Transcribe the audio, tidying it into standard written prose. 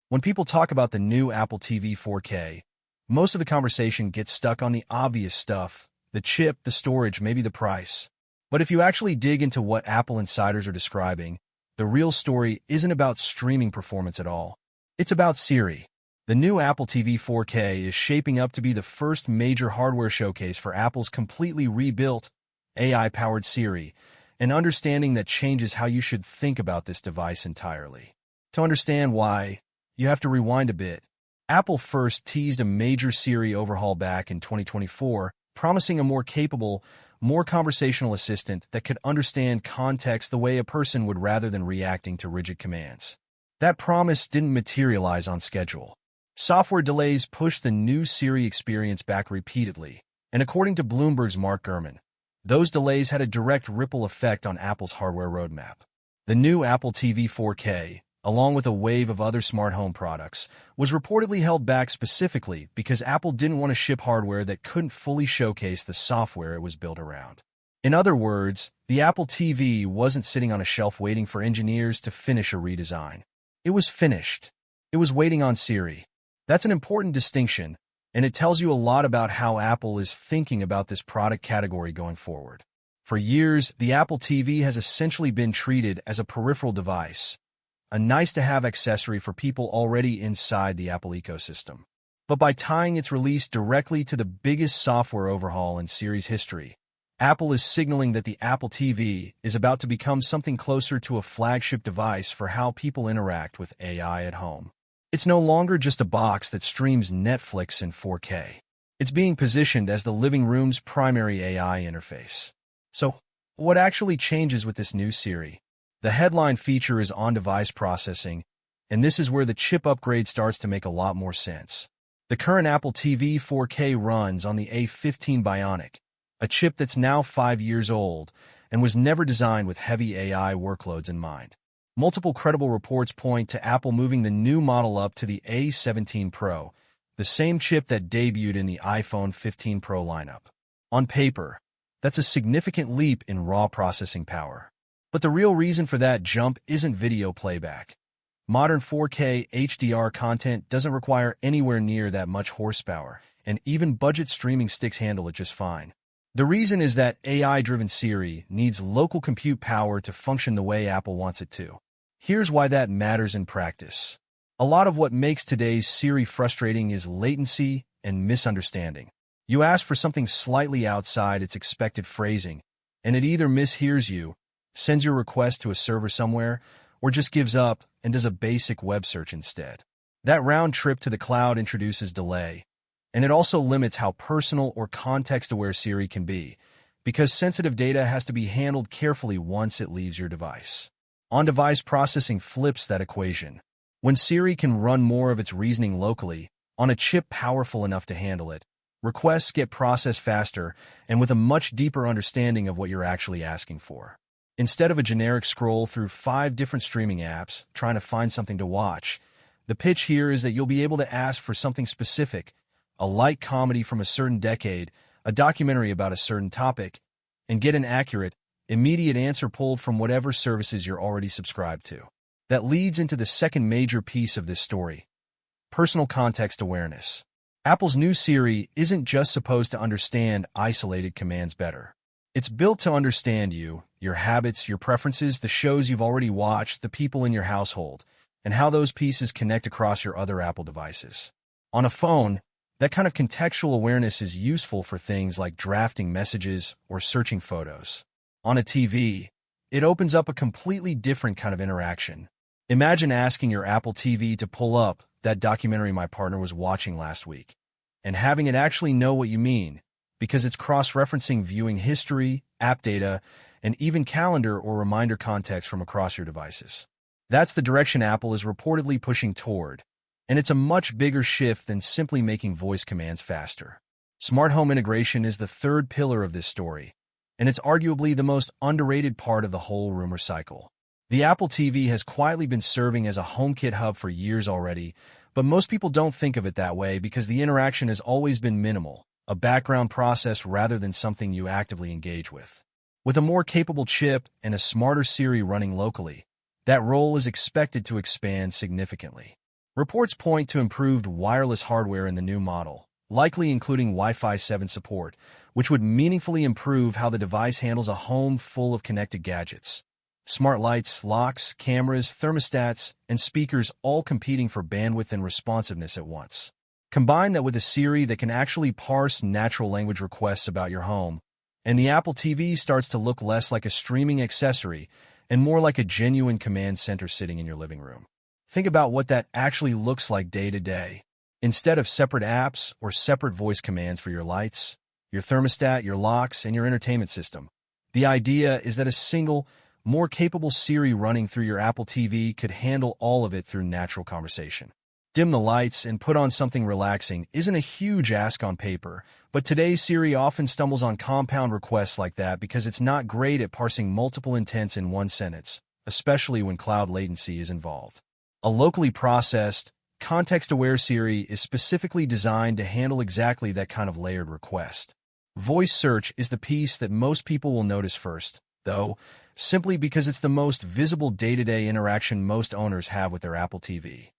When people talk about the new Apple TV 4K, most of the conversation gets stuck on the obvious stuff, the chip, the storage, maybe the price. But if you actually dig into what Apple insiders are describing, the real story isn't about streaming performance at all. It's about Siri. The new Apple TV 4K is shaping up to be the first major hardware showcase for Apple's completely rebuilt, AI-powered Siri, an understanding that changes how you should think about this device entirely. To understand why, you have to rewind a bit. Apple first teased a major Siri overhaul back in 2024, promising a more capable, more conversational assistant that could understand context the way a person would rather than reacting to rigid commands. That promise didn't materialize on schedule. Software delays pushed the new Siri experience back repeatedly, and according to Bloomberg's Mark Gurman, those delays had a direct ripple effect on Apple's hardware roadmap. The new Apple TV 4K, along with a wave of other smart home products, was reportedly held back specifically because Apple didn't want to ship hardware that couldn't fully showcase the software it was built around. In other words, the Apple TV wasn't sitting on a shelf waiting for engineers to finish a redesign. It was finished. It was waiting on Siri. That's an important distinction, and it tells you a lot about how Apple is thinking about this product category going forward. For years, the Apple TV has essentially been treated as a peripheral device, a nice-to-have accessory for people already inside the Apple ecosystem. But by tying its release directly to the biggest software overhaul in Siri's history, Apple is signaling that the Apple TV is about to become something closer to a flagship device for how people interact with AI at home. It's no longer just a box that streams Netflix in 4K. It's being positioned as the living room's primary AI interface. So, what actually changes with this new Siri? The headline feature is on-device processing, and this is where the chip upgrade starts to make a lot more sense. The current Apple TV 4K runs on the A17 Bionic, a chip that's now 5 years old and was never designed with heavy AI workloads in mind. Multiple credible reports point to Apple moving the new model up to the A17 Pro, the same chip that debuted in the iPhone 15 Pro lineup. On paper, that's a significant leap in raw processing power. But the real reason for that jump isn't video playback. Modern 4K HDR content doesn't require anywhere near that much horsepower, and even budget streaming sticks handle it just fine. The reason is that AI-driven Siri needs local compute power to function the way Apple wants it to. Here's why that matters in practice. A lot of what makes today's Siri frustrating is latency and misunderstanding. You ask for something slightly outside its expected phrasing, and it either mishears you, sends your request to a server somewhere, or just gives up and does a basic web search instead. That round trip to the cloud introduces delay, and it also limits how personal or context-aware Siri can be, because sensitive data has to be handled carefully once it leaves your device. On-device processing flips that equation. When Siri can run more of its reasoning locally, on a chip powerful enough to handle it, requests get processed faster and with a much deeper understanding of what you're actually asking for. Instead of a generic scroll through 5 different streaming apps trying to find something to watch, the pitch here is that you'll be able to ask for something specific, a light comedy from a certain decade, a documentary about a certain topic, and get an accurate, immediate answer pulled from whatever services you're already subscribed to. That leads into the second major piece of this story: personal context awareness. Apple's new Siri isn't just supposed to understand isolated commands better. It's built to understand you, your habits, your preferences, the shows you've already watched, the people in your household, and how those pieces connect across your other Apple devices. On a phone, that kind of contextual awareness is useful for things like drafting messages or searching photos. On a TV, it opens up a completely different kind of interaction. Imagine asking your Apple TV to pull up that documentary my partner was watching last week, and having it actually know what you mean, because it's cross-referencing viewing history, app data, and even calendar or reminder context from across your devices. That's the direction Apple is reportedly pushing toward, and it's a much bigger shift than simply making voice commands faster. Smart home integration is the third pillar of this story, and it's arguably the most underrated part of the whole rumor cycle. The Apple TV has quietly been serving as a HomeKit hub for years already, but most people don't think of it that way because the interaction has always been minimal, a background process rather than something you actively engage with. With a more capable chip and a smarter Siri running locally, that role is expected to expand significantly. Reports point to improved wireless hardware in the new model, likely including Wi-Fi 7 support, which would meaningfully improve how the device handles a home full of connected gadgets. Smart lights, locks, cameras, thermostats, and speakers all competing for bandwidth and responsiveness at once. Combine that with a Siri that can actually parse natural language requests about your home, and the Apple TV starts to look less like a streaming accessory and more like a genuine command center sitting in your living room. Think about what that actually looks like day to day. Instead of separate apps or separate voice commands for your lights, your thermostat, your locks, and your entertainment system, the idea is that a single, more capable Siri running through your Apple TV could handle all of it through natural conversation. Dim the lights and put on something relaxing isn't a huge ask on paper, but today's Siri often stumbles on compound requests like that because it's not great at parsing multiple intents in one sentence, especially when cloud latency is involved. A locally processed, context-aware Siri is specifically designed to handle exactly that kind of layered request. Voice search is the piece that most people will notice first, though, simply because it's the most visible day-to-day interaction most owners have with their Apple TV.